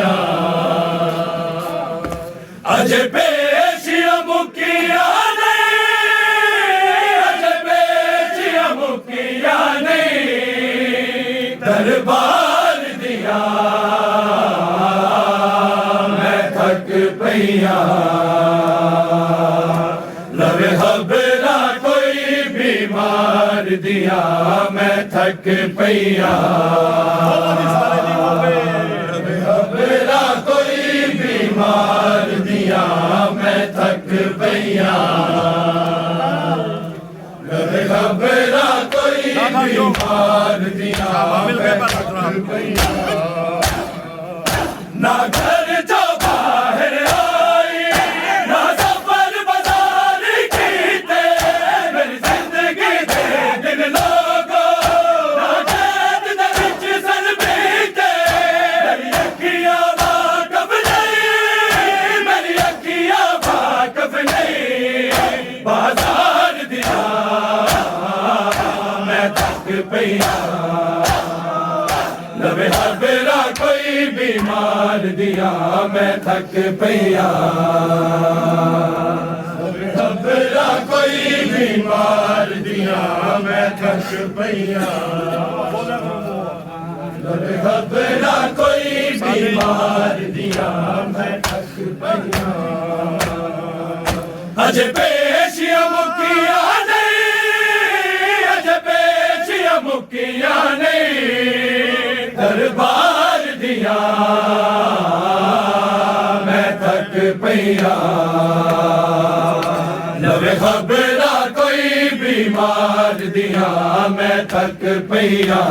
दिया अज पेशिया मुकिया नहीं अज पेशिया मुकिया नहीं दरबार दिया मैं थक पईया लवे हबरा कोई बीमार दिया मैं थक पईया लवे हबरा कोई बीमार दिया मैं थक पईया लवे हबरा कोई बीमार दिया मैं थक पईया ना घर जो बाहर आई ना सफर बाजार कीते मेरी जिंदगी दे दिन लोगो ना कैद दे विच सन बीते मेरी अखियां वाकफ नहीं मेरी अखियां वाकफ नहीं बाजार दिया मैं थक पईया लवे हबरा कोई बीमार दिया मैं थक पईया लवे हबरा कोई बीमार दिया मैं थक पईया लवे हबरा कोई बीमार दिया मैं थक पईया अज पेशिया मुकिया नहीं अज पेशिया मुकिया नहीं दरबार दिया मैं थक पईया लवे खबरा कोई बीमार दिया मैं थक पईया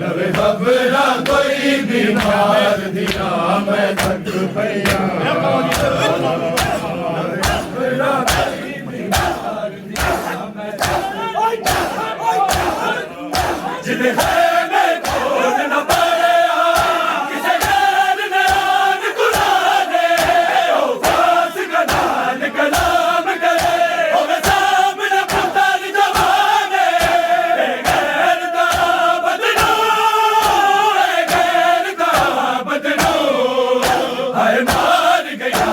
लवे खबरा कोई बीमार दिया मैं थक पईया जिन्हें है मैं खोज न पाया किसे गैर ने आन गुला दे ओ फास का नाल कलाम करे ओ मैं सामने पुतर जवाने गैर का बदनो गैर का बदनो हाय मार गया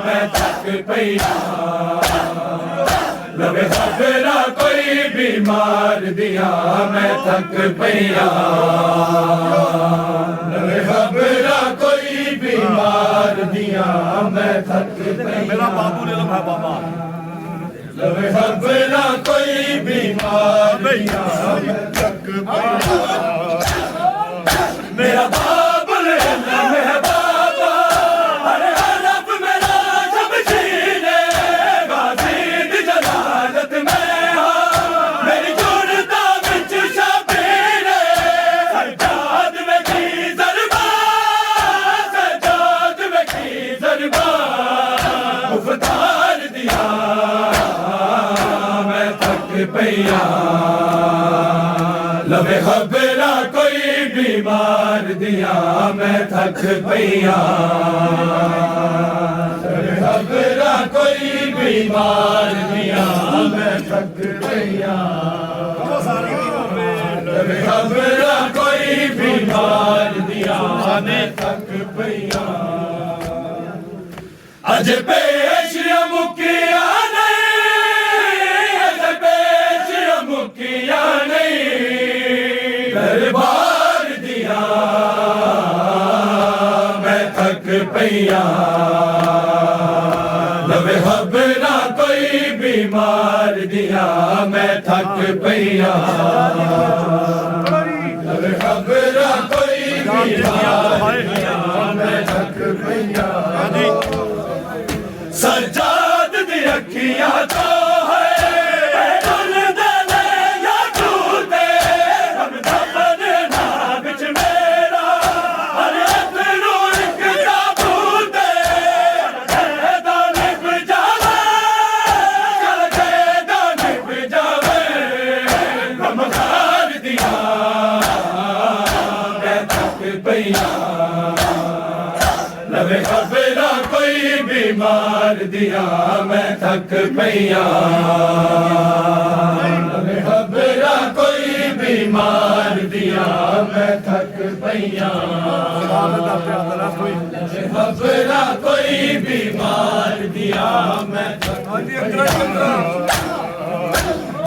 मैं थक पईया लवे हबरा कोई बीमार दिया मैं थक पईया लवे हबरा कोई बीमार दिया मैं थक पईया मेरा बाबू ले लो भाई बाबा लवे हबरा कोई बीमार दिया मैं थक पईया मेरा बाबू ले लो मेरा बाबा अरे हरफ मेरा शमशीरे गाजी दी जलालत में पईया लवे हबरा कोई बीमार दिया मैं थक पईया लवे हबरा कोई बीमार दिया मैं थक पईया लवे हबरा कोई बीमार दिया मैं थक पईया अज पेशिया मुकिया मुकिया नहीं दरबार दिया मैं थक पईया लवे हबरा कोई बीमार दिया मैं थक पईया लवे हबरा कोई बीमार दिया मैं थक पईया सजाद दी अखियां तो लवे हबरा कोई बीमार दिया मैं थक पईया लवे हबरा कोई बीमार दिया मैं थक पईया खबरा कोई बीमार दिया मैं थक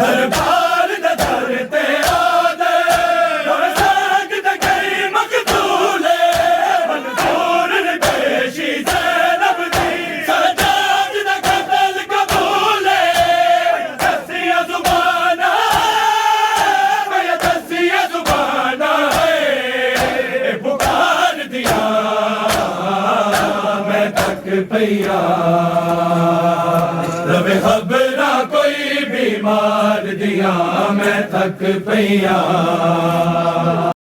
दरबार दा दर ते आदे रसाक दा गई मकबूले मंजूर ने पेशी ज़ैनब दी सजाद दा कत्ल कबूले दसिया ज़ुबाना है पुकार दिया मैं थक पईया रवे खबरा कोई बीमार दिया मैं थक पईया